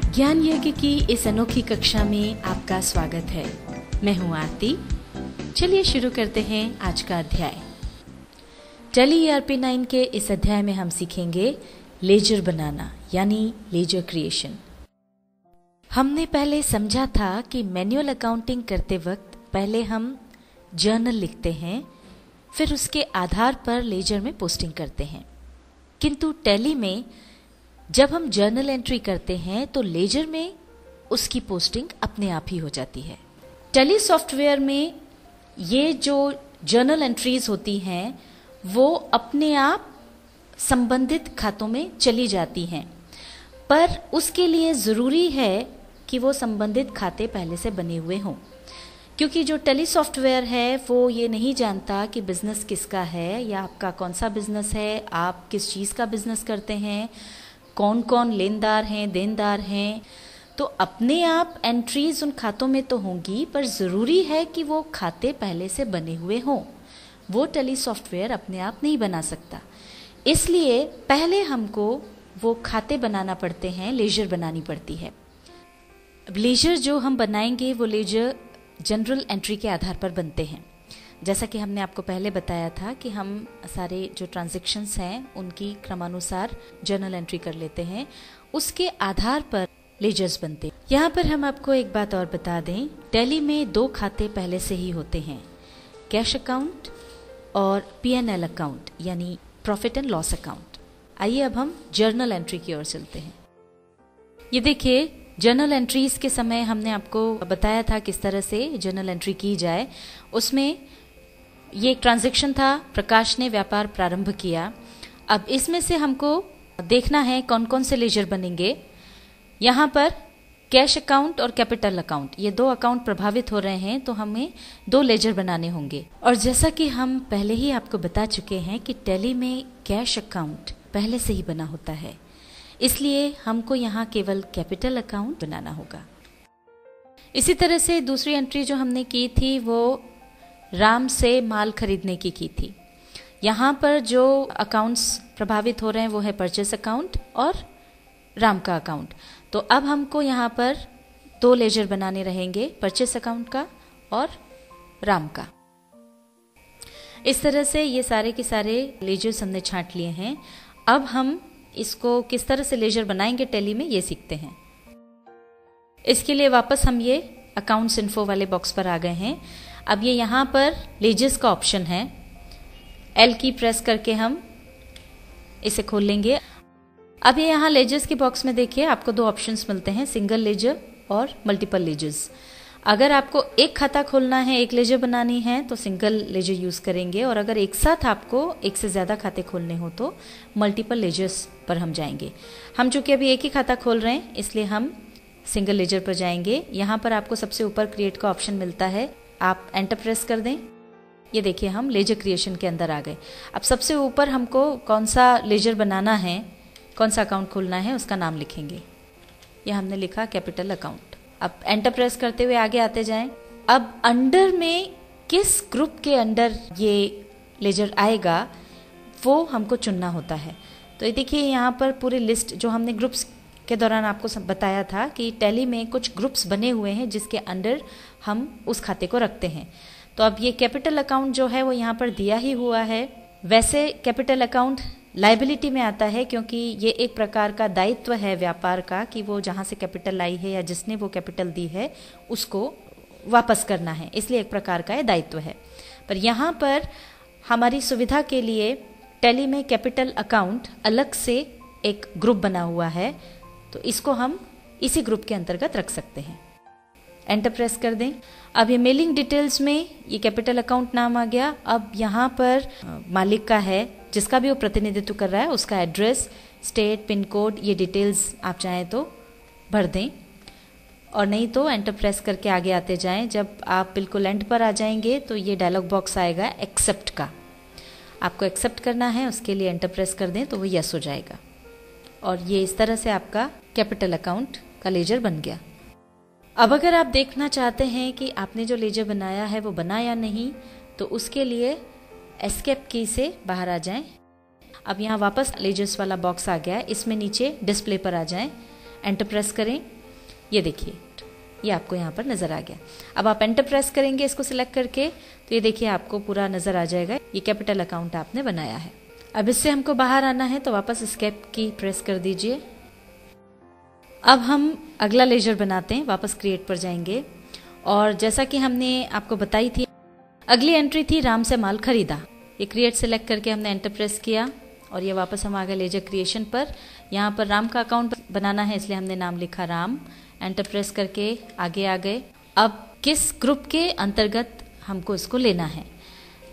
ज्ञान यज्ञ की इस अनोखी कक्षा में आपका स्वागत है। मैं हूं आरती। चलिए शुरू करते हैं आज का अध्याय। टैली ERP9 के इस अध्याय में हम सीखेंगे लेजर बनाना यानी लेजर क्रिएशन। हमने पहले समझा था कि मैन्युअल अकाउंटिंग करते वक्त पहले हम जर्नल लिखते हैं, फिर उसके आधार पर लेजर में पोस्टिंग करते हैं। किंतु टैली में जब हम जर्नल एंट्री करते हैं तो लेजर में उसकी पोस्टिंग अपने आप ही हो जाती है। टैली सॉफ्टवेयर में ये जो जर्नल एंट्रीज होती हैं वो अपने आप संबंधित खातों में चली जाती हैं, पर उसके लिए ज़रूरी है कि वो संबंधित खाते पहले से बने हुए हों, क्योंकि जो टैली सॉफ्टवेयर है वो ये नहीं जानता कि बिज़नेस किसका है या आपका कौन सा बिज़नेस है, आप किस चीज़ का बिज़नेस करते हैं, कौन कौन लेनदार हैं, देनदार हैं। तो अपने आप एंट्रीज उन खातों में तो होंगी, पर ज़रूरी है कि वो खाते पहले से बने हुए हों। वो टैली सॉफ्टवेयर अपने आप नहीं बना सकता, इसलिए पहले हमको वो खाते बनाना पड़ते हैं, लेजर बनानी पड़ती है। अब लेजर जो हम बनाएंगे वो लेजर जनरल एंट्री के आधार पर बनते हैं। जैसा कि हमने आपको पहले बताया था कि हम सारे जो ट्रांजैक्शंस हैं उनकी क्रमानुसार जर्नल एंट्री कर लेते हैं, उसके आधार पर लेजर्स बनते हैं। यहाँ पर हम आपको एक बात और बता दें, टैली में 2 खाते पहले से ही होते हैं, कैश अकाउंट और P&L अकाउंट यानी प्रॉफिट एंड लॉस अकाउंट। आइए अब हम जर्नल एंट्री की ओर चलते हैं। ये देखिए, जर्नल एंट्रीज के समय हमने आपको बताया था किस तरह से जर्नल एंट्री की जाए। उसमें ये एक ट्रांजैक्शन था, प्रकाश ने व्यापार प्रारंभ किया। अब इसमें से हमको देखना है कौन कौन से लेजर बनेंगे। यहाँ पर कैश अकाउंट और कैपिटल अकाउंट, ये 2 अकाउंट प्रभावित हो रहे हैं, तो हमें 2 लेजर बनाने होंगे। और जैसा कि हम पहले ही आपको बता चुके हैं कि टैली में कैश अकाउंट पहले से ही बना होता है, इसलिए हमको यहाँ केवल कैपिटल अकाउंट बनाना होगा। इसी तरह से दूसरी एंट्री जो हमने की थी वो राम से माल खरीदने की थी। यहाँ पर जो अकाउंट्स प्रभावित हो रहे हैं वो है परचेस अकाउंट और राम का अकाउंट। तो अब हमको यहाँ पर 2 लेजर बनाने रहेंगे, परचेस अकाउंट का और राम का। इस तरह से ये सारे के सारे लेजर्स हमने छांट लिए हैं। अब हम इसको किस तरह से लेजर बनाएंगे टैली में ये सीखते हैं। इसके लिए वापस हम ये अकाउंट्स इन्फो वाले बॉक्स पर आ गए हैं। अब ये यहाँ पर लेजर्स का ऑप्शन है, L की प्रेस करके हम इसे खोल लेंगे। अब ये यहाँ लेजर्स के बॉक्स में देखिए आपको 2 ऑप्शंस मिलते हैं, सिंगल लेजर और मल्टीपल लेजर्स। अगर आपको एक खाता खोलना है, एक लेजर बनानी है तो सिंगल लेजर यूज़ करेंगे, और अगर एक साथ आपको एक से ज़्यादा खाते खोलने हो तो मल्टीपल लेजर्स पर हम जाएंगे। हम चूँकि अभी एक ही खाता खोल रहे हैं इसलिए हम सिंगल लेजर पर जाएंगे। यहाँ पर आपको सबसे ऊपर क्रिएट का ऑप्शन मिलता है, आप एंटर प्रेस कर दें। ये देखिए हम लेजर क्रिएशन के अंदर आ गए। अब सबसे ऊपर हमको कौन सा लेजर बनाना है, कौन सा अकाउंट खोलना है उसका नाम लिखेंगे। ये हमने लिखा कैपिटल अकाउंट। अब एंटर प्रेस करते हुए आगे आते जाएं। अब अंडर में किस ग्रुप के अंडर ये लेजर आएगा वो हमको चुनना होता है। तो ये देखिए यहाँ पर पूरी लिस्ट जो हमने ग्रुप्स के दौरान आपको बताया था कि टैली में कुछ ग्रुप्स बने हुए हैं जिसके अंडर हम उस खाते को रखते हैं। तो अब ये कैपिटल अकाउंट जो है वो यहाँ पर दिया ही हुआ है। वैसे कैपिटल अकाउंट लायबिलिटी में आता है क्योंकि ये एक प्रकार का दायित्व है व्यापार का कि वो जहाँ से कैपिटल आई है या जिसने वो कैपिटल दी है उसको वापस करना है, इसलिए एक प्रकार का ये दायित्व है। पर यहाँ पर हमारी सुविधा के लिए टैली में कैपिटल अकाउंट अलग से एक ग्रुप बना हुआ है, तो इसको हम इसी ग्रुप के अंतर्गत रख सकते हैं। एंटर प्रेस कर दें। अब ये मेलिंग डिटेल्स में ये कैपिटल अकाउंट नाम आ गया। अब यहाँ पर मालिक का है, जिसका भी वो प्रतिनिधित्व कर रहा है उसका एड्रेस, स्टेट, पिन कोड, ये डिटेल्स आप चाहें तो भर दें, और नहीं तो एंटर प्रेस करके आगे आते जाएं। जब आप बिल्कुल एंड पर आ जाएंगे तो ये डायलॉग बॉक्स आएगा एक्सेप्ट का, आपको एक्सेप्ट करना है, उसके लिए एंटर प्रेस कर दें तो वो यस हो जाएगा। और ये इस तरह से आपका कैपिटल अकाउंट का लेजर बन गया। अब अगर आप देखना चाहते हैं कि आपने जो लेजर बनाया है वो बना या नहीं, तो उसके लिए एस्केप की से बाहर आ जाएं। अब यहाँ वापस लेजर्स वाला बॉक्स आ गया है, इसमें नीचे डिस्प्ले पर आ जाएं, एंटर प्रेस करें। ये देखिए, ये आपको यहाँ पर नज़र आ गया। अब आप एंटर प्रेस करेंगे इसको सिलेक्ट करके, तो ये देखिए आपको पूरा नज़र आ जाएगा, ये कैपिटल अकाउंट आपने बनाया है। अब इससे हमको बाहर आना है तो वापस एस्केप की प्रेस कर दीजिए। अब हम अगला लेजर बनाते हैं, वापस क्रिएट पर जाएंगे और जैसा कि हमने आपको बताई थी, अगली एंट्री थी राम से माल खरीदा। ये क्रिएट सेलेक्ट करके हमने एंटर प्रेस किया और ये वापस हम आ गए लेजर क्रिएशन पर। यहाँ पर राम का अकाउंट बनाना है इसलिए हमने नाम लिखा राम, एंटर प्रेस करके आगे आ गए। अब किस ग्रुप के अंतर्गत हमको इसको लेना है,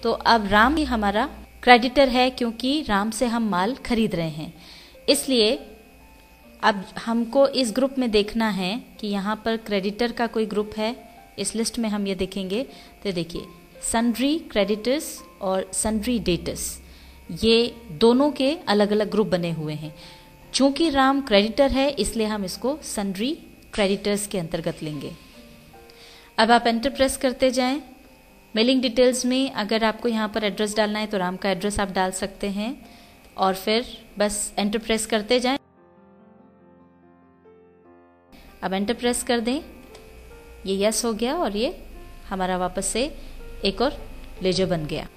तो अब राम ही हमारा क्रेडिटर है क्योंकि राम से हम माल खरीद रहे हैं, इसलिए अब हमको इस ग्रुप में देखना है कि यहाँ पर क्रेडिटर का कोई ग्रुप है। इस लिस्ट में हम ये देखेंगे तो देखिए सन्ड्री क्रेडिटर्स और सन्ड्री डेटर्स, ये दोनों के अलग अलग ग्रुप बने हुए हैं। चूंकि राम क्रेडिटर है इसलिए हम इसको सन्ड्री क्रेडिटर्स के अंतर्गत लेंगे। अब आप एंटर प्रेस करते जाएं। मेलिंग डिटेल्स में अगर आपको यहाँ पर एड्रेस डालना है तो राम का एड्रेस आप डाल सकते हैं और फिर बस एंटर प्रेस करते जाएं। अब एंटर प्रेस कर दें, ये यस हो गया और ये हमारा वापस से एक और लेजर बन गया।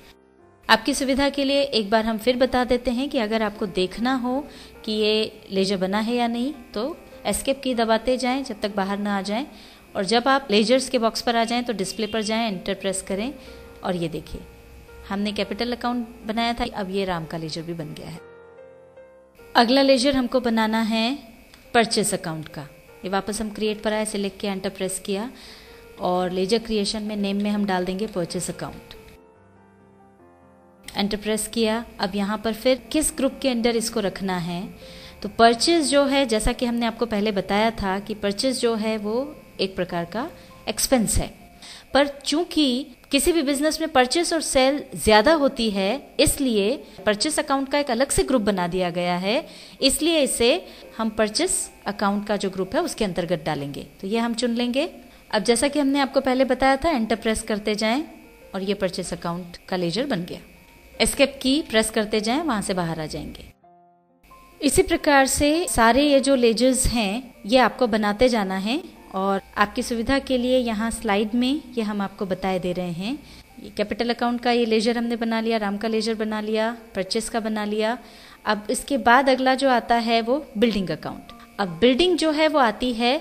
आपकी सुविधा के लिए एक बार हम फिर बता देते हैं कि अगर आपको देखना हो कि ये लेजर बना है या नहीं तो एस्केप की दबाते जाएं जब तक बाहर ना आ जाएं, और जब आप लेजर्स के बॉक्स पर आ जाएं तो डिस्प्ले पर जाएं, एंटर प्रेस करें और ये देखिए हमने कैपिटल अकाउंट बनाया था, अब ये राम का लेजर भी बन गया है। अगला लेजर हमको बनाना है परचेस अकाउंट का। ये वापस हम क्रिएट पर आए, सिलेक्ट किया, एंटर प्रेस किया और लेजर क्रिएशन में नेम में हम डाल देंगे परचेस अकाउंट, एंटर प्रेस किया। अब यहाँ पर फिर किस ग्रुप के अंडर इसको रखना है, तो परचेज जो है, जैसा कि हमने आपको पहले बताया था कि परचेज जो है वो एक प्रकार का एक्सपेंस है, पर चूंकि किसी भी बिजनेस में परचेस और सेल ज्यादा होती है इसलिए परचेस अकाउंट का एक अलग से ग्रुप बना दिया गया है, इसलिए इसे हम परचेस अकाउंट का जो ग्रुप है उसके अंतर्गत डालेंगे। तो ये हम चुन लेंगे। अब जैसा कि हमने आपको पहले बताया था, एंटर प्रेस करते जाएं और ये परचेस अकाउंट का लेजर बन गया। एस्केप की प्रेस करते जाएं, वहां से बाहर आ जाएंगे। इसी प्रकार से सारे ये जो लेजर्स हैं ये आपको बनाते जाना है और आपकी सुविधा के लिए यहाँ स्लाइड में ये हम आपको बताए दे रहे हैं। ये कैपिटल अकाउंट का ये लेजर हमने बना लिया, राम का लेजर बना लिया, परचेस का बना लिया। अब इसके बाद अगला जो आता है वो बिल्डिंग अकाउंट। अब बिल्डिंग जो है वो आती है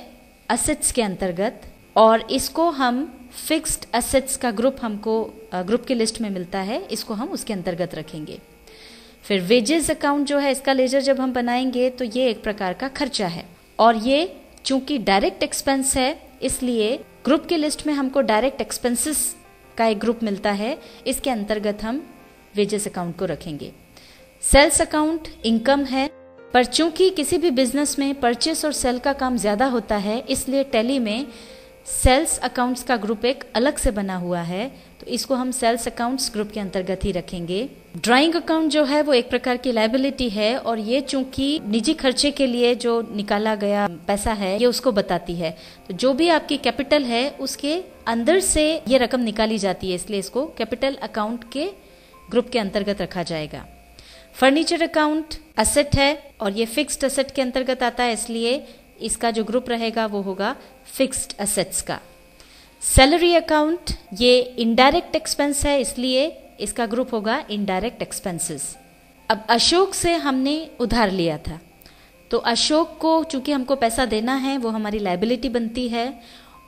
असेट्स के अंतर्गत और इसको हम फिक्स्ड असेट्स का ग्रुप हमको ग्रुप की लिस्ट में मिलता है, इसको हम उसके अंतर्गत रखेंगे। फिर वेजेस अकाउंट जो है इसका लेजर जब हम बनाएंगे तो ये एक प्रकार का खर्चा है और ये चूंकि डायरेक्ट एक्सपेंस है इसलिए ग्रुप की लिस्ट में हमको डायरेक्ट एक्सपेंसेस का एक ग्रुप मिलता है, इसके अंतर्गत हम वेजेस अकाउंट को रखेंगे। सेल्स अकाउंट इनकम है, पर चूंकि किसी भी बिजनेस में परचेस और सेल का काम ज्यादा होता है इसलिए टैली में सेल्स अकाउंट्स का ग्रुप एक अलग से बना हुआ है, तो इसको हम सेल्स अकाउंट्स ग्रुप के अंतर्गत ही रखेंगे। ड्राइंग अकाउंट जो है वो एक प्रकार की लायबिलिटी है और ये चूंकि निजी खर्चे के लिए जो निकाला गया पैसा है ये उसको बताती है, तो जो भी आपकी कैपिटल है उसके अंदर से ये रकम निकाली जाती है, इसलिए इसको कैपिटल अकाउंट के ग्रुप के अंतर्गत रखा जाएगा। फर्नीचर अकाउंट असेट है और ये फिक्स्ड असेट के अंतर्गत आता है, इसलिए इसका जो ग्रुप रहेगा वो होगा फिक्स्ड असेट्स का। सैलरी अकाउंट ये इनडायरेक्ट एक्सपेंस है, इसलिए इसका ग्रुप होगा इनडायरेक्ट एक्सपेंसेस। अब अशोक से हमने उधार लिया था, तो अशोक को चूंकि हमको पैसा देना है वो हमारी लायबिलिटी बनती है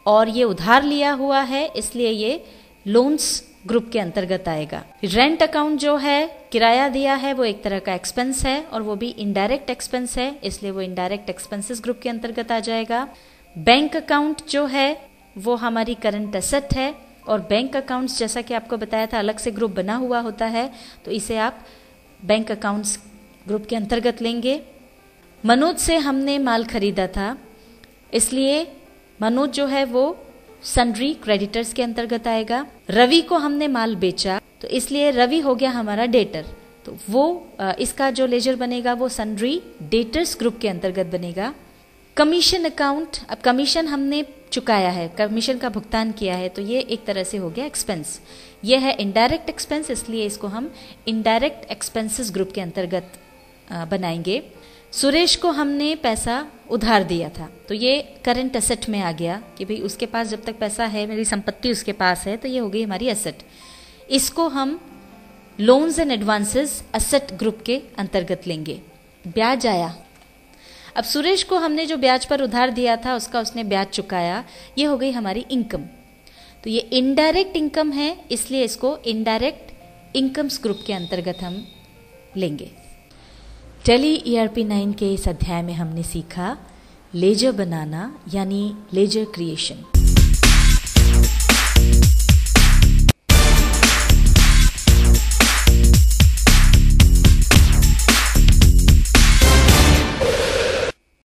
और ये उधार लिया हुआ है इसलिए ये लोन्स ग्रुप के अंतर्गत आएगा। रेंट अकाउंट जो है किराया दिया है वो एक तरह का एक्सपेंस है और वो भी इनडायरेक्ट एक्सपेंस है, इसलिए वो इनडायरेक्ट एक्सपेंसेस ग्रुप के अंतर्गत आ जाएगा। बैंक अकाउंट जो है वो हमारी करंट एसेट है और बैंक अकाउंट्स जैसा कि आपको बताया था अलग से ग्रुप बना हुआ होता है, तो इसे आप बैंक अकाउंट्स ग्रुप के अंतर्गत लेंगे। मनोज से हमने माल खरीदा था, इसलिए मनोज जो है वो सन्ड्री क्रेडिटर्स के अंतर्गत आएगा। रवि को हमने माल बेचा तो इसलिए रवि हो गया हमारा डेटर, तो वो इसका जो लेजर बनेगा वो सन्ड्री डेटर्स ग्रुप के अंतर्गत बनेगा। कमीशन अकाउंट, अब कमीशन हमने चुकाया है, कमीशन का भुगतान किया है, तो ये एक तरह से हो गया एक्सपेंस। ये है इनडायरेक्ट एक्सपेंस, इसलिए इसको हम इनडायरेक्ट एक्सपेंसेस ग्रुप के अंतर्गत बनाएंगे। सुरेश को हमने पैसा उधार दिया था, तो ये करंट एसेट में आ गया कि भाई उसके पास जब तक पैसा है, मेरी संपत्ति उसके पास है, तो ये हो गई हमारी एसेट। इसको हम loans and advances asset group के अंतर्गत लेंगे। ब्याज आया, अब सुरेश को हमने जो ब्याज पर उधार दिया था उसका उसने ब्याज चुकाया, ये हो गई हमारी इनकम। तो ये इनडायरेक्ट इनकम है, इसलिए इसको इनडायरेक्ट इनकम्स ग्रुप के अंतर्गत हम लेंगे। टैली ERP 9 के इस अध्याय में हमने सीखा लेजर बनाना यानी लेजर क्रिएशन।